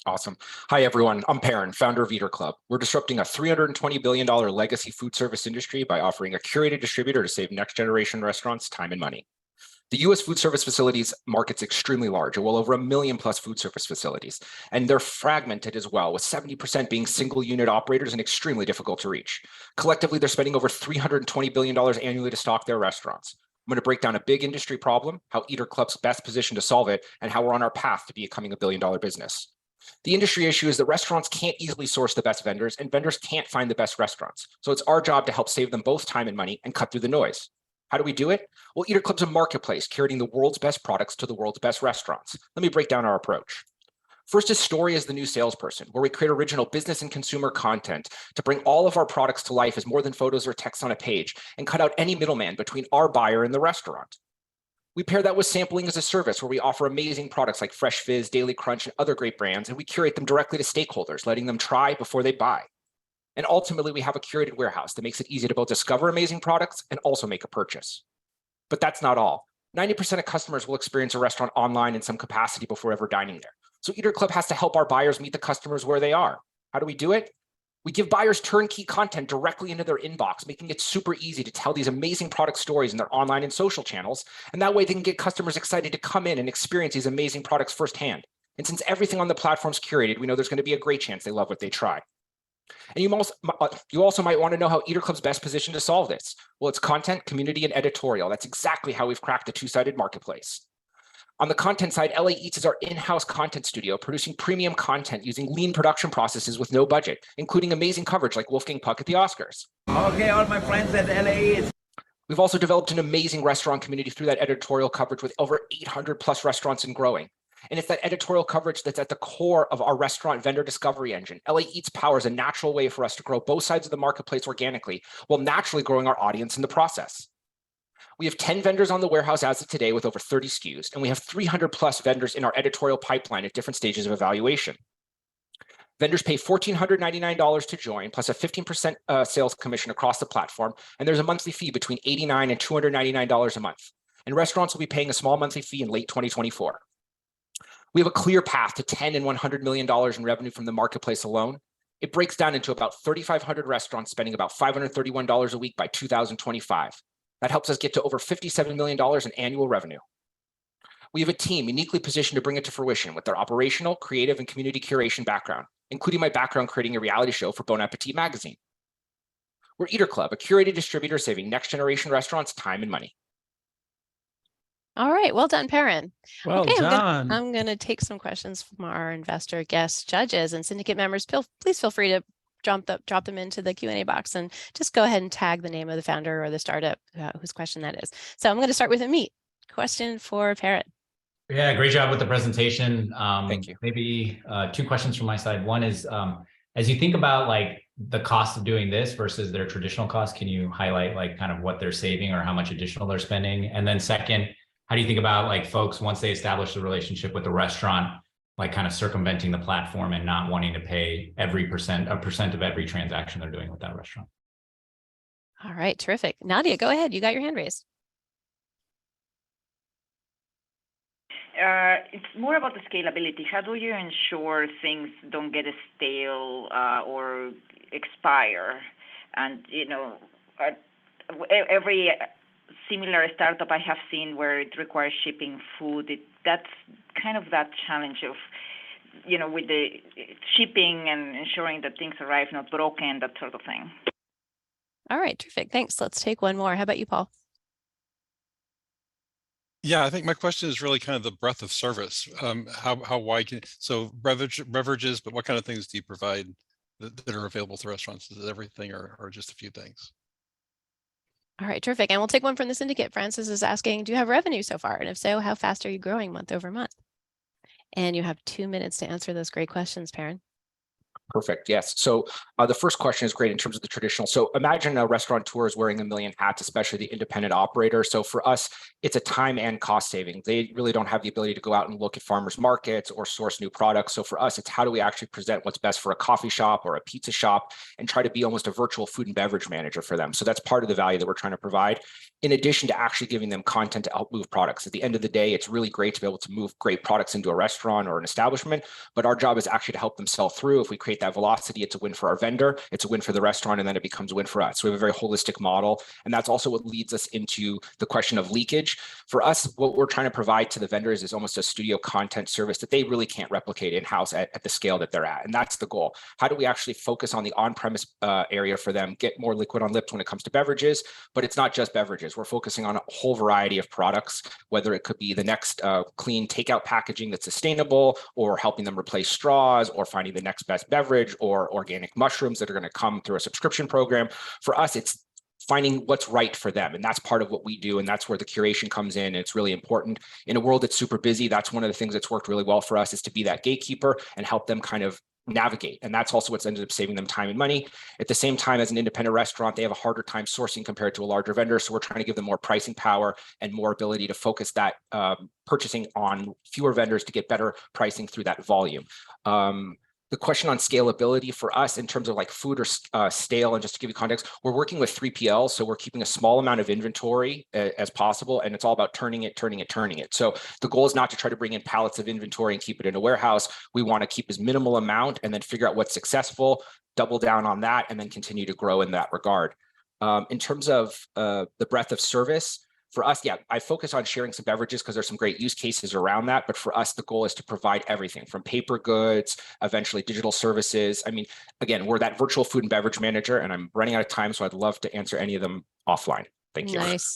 Awesome. Hi, everyone. I'm Perrin, founder of EATERCLub. We're disrupting a $320 billion legacy food service industry by offering a curated distributor to save next-generation restaurants time and money. The U.S. food service facilities market's extremely large, well over 1 million plus food service facilities, and they're fragmented as well, with 70% being single-unit operators and extremely difficult to reach. Collectively, they're spending over $320 billion annually to stock their restaurants. I'm going to break down a big industry problem, how EATERCLub's best positioned to solve it, and how we're on our path to becoming a billion-dollar business. The industry issue is that restaurants can't easily source the best vendors, and vendors can't find the best restaurants. So it's our job to help save them both time and money and cut through the noise. How do we do it? Well, EATERCLub's a marketplace curating the world's best products to the world's best restaurants. Let me break down our approach. First is Story as the new salesperson, where we create original business and consumer content to bring all of our products to life as more than photos or text on a page and cut out any middleman between our buyer and the restaurant. We pair that with sampling as a service, where we offer amazing products like Fresh Fizz, Daily Crunch, and other great brands, and we curate them directly to stakeholders, letting them try before they buy. And ultimately, we have a curated warehouse that makes it easy to both discover amazing products and also make a purchase. But that's not all. 90% of customers will experience a restaurant online in some capacity before ever dining there. So EATERCLub has to help our buyers meet the customers where they are. How do we do it? We give buyers turnkey content directly into their inbox, making it super easy to tell these amazing product stories in their online and social channels. And that way they can get customers excited to come in and experience these amazing products firsthand. And since everything on the platform's curated, we know there's going to be a great chance they love what they try. And you also might want to know how EATERCLub's best positioned to solve this. Well, it's content, community, and editorial. That's exactly how we've cracked the two-sided marketplace. On the content side, LA Eats is our in-house content studio, producing premium content using lean production processes with no budget, including amazing coverage like Wolfgang Puck at the Oscars. Okay, all my friends at LA Eats. We've also developed an amazing restaurant community through that editorial coverage with over 800 plus restaurants and growing. And it's that editorial coverage that's at the core of our restaurant vendor discovery engine. LA Eats powers a natural way for us to grow both sides of the marketplace organically, while naturally growing our audience in the process. We have 10 vendors on the warehouse as of today with over 30 SKUs, and we have 300 plus vendors in our editorial pipeline at different stages of evaluation. Vendors pay $1,499 to join, plus a 15% sales commission across the platform, and there's a monthly fee between $89 and $299 a month. And restaurants will be paying a small monthly fee in late 2024. We have a clear path to $10 and $100 million in revenue from the marketplace alone. It breaks down into about 3,500 restaurants spending about $531 a week by 2025. That helps us get to over $57 million in annual revenue. We have a team uniquely positioned to bring it to fruition with their operational, creative, and community curation background, including my background creating a reality show for Bon Appetit magazine. We're EATERCLub, a curated distributor saving next-generation restaurants time and money. All right, well done, Perrin. Well done. I'm going to take some questions from our investor guest judges and syndicate members. Please feel free to drop them into the Q&A box and just go ahead and tag the name of the founder or the startup whose question that is. So I'm going to start with Amit. Question for Perrin. Yeah, great job with the presentation. Thank you. Maybe two questions from my side. One is, as you think about like the cost of doing this versus their traditional cost, can you highlight like kind of what they're saving or how much additional they're spending? And then second, how do you think about like folks once they establish the relationship with the restaurant, like kind of circumventing the platform and not wanting to pay a percent of every transaction they're doing with that restaurant? All right, terrific. Nadia, go ahead. You got your hand raised. It's more about the scalability. How do you ensure things don't get stale or expire? And, you know, every similar startup I have seen where it requires shipping food, that's kind of that challenge of, you know, with the shipping and ensuring that things arrive not broken, that sort of thing. All right, terrific. Thanks. Let's take one more. How about you, Paul? Yeah, I think my question is really kind of the breadth of service. How wide can, so beverages, but what kind of things do you provide that are available to restaurants? Is it everything or just a few things? All right, terrific. And we'll take one from the syndicate. Francis is asking, do you have revenue so far? And if so, how fast are you growing month over month? And you have 2 minutes to answer those great questions, Perrin. Perfect. Yes. So the first question is great in terms of the traditional. So imagine a restaurateur is wearing a million hats, especially the independent operator. So for us, it's a time and cost saving. They really don't have the ability to go out and look at farmers markets or source new products. So for us, it's how do we actually present what's best for a coffee shop or a pizza shop and try to be almost a virtual food and beverage manager for them. So that's part of the value that we're trying to provide, in addition to actually giving them content to help move products. At the end of the day, it's really great to be able to move great products into a restaurant or an establishment, but our job is actually to help them sell through. If we create that velocity, it's a win for our vendor, it's a win for the restaurant, and then it becomes a win for us. So we have a very holistic model. And that's also what leads us into the question of leakage. For us, what we're trying to provide to the vendors is almost a studio content service that they really can't replicate in-house at the scale that they're at. And that's the goal. How do we actually focus on the on-premise area for them, get more liquid on lips when it comes to beverages? But it's not just beverages. We're focusing on a whole variety of products, whether it could be the next clean takeout packaging that's sustainable, or helping them replace straws, or finding the next best beverage, or organic mushrooms that are going to come through a subscription program. For us, it's finding what's right for them. And that's part of what we do. And that's where the curation comes in. And it's really important. In a world that's super busy, that's one of the things that's worked really well for us, is to be that gatekeeper and help them kind of navigate. And that's also what's ended up saving them time and money. At the same time, as an independent restaurant, they have a harder time sourcing compared to a larger vendor. So we're trying to give them more pricing power and more ability to focus that purchasing on fewer vendors to get better pricing through that volume. The question on scalability for us in terms of like food or stale, and just to give you context, we're working with 3PLs. So we're keeping a small amount of inventory as possible. And it's all about turning it. So the goal is not to try to bring in pallets of inventory and keep it in a warehouse. We want to keep as minimal amount and then figure out what's successful, double down on that, and then continue to grow in that regard. In terms of the breadth of service, for us, yeah, I focus on sharing some beverages because there's some great use cases around that. But for us, the goal is to provide everything from paper goods, eventually digital services. I mean, again, we're that virtual food and beverage manager, and I'm running out of time, so I'd love to answer any of them offline. Thank you. Nice.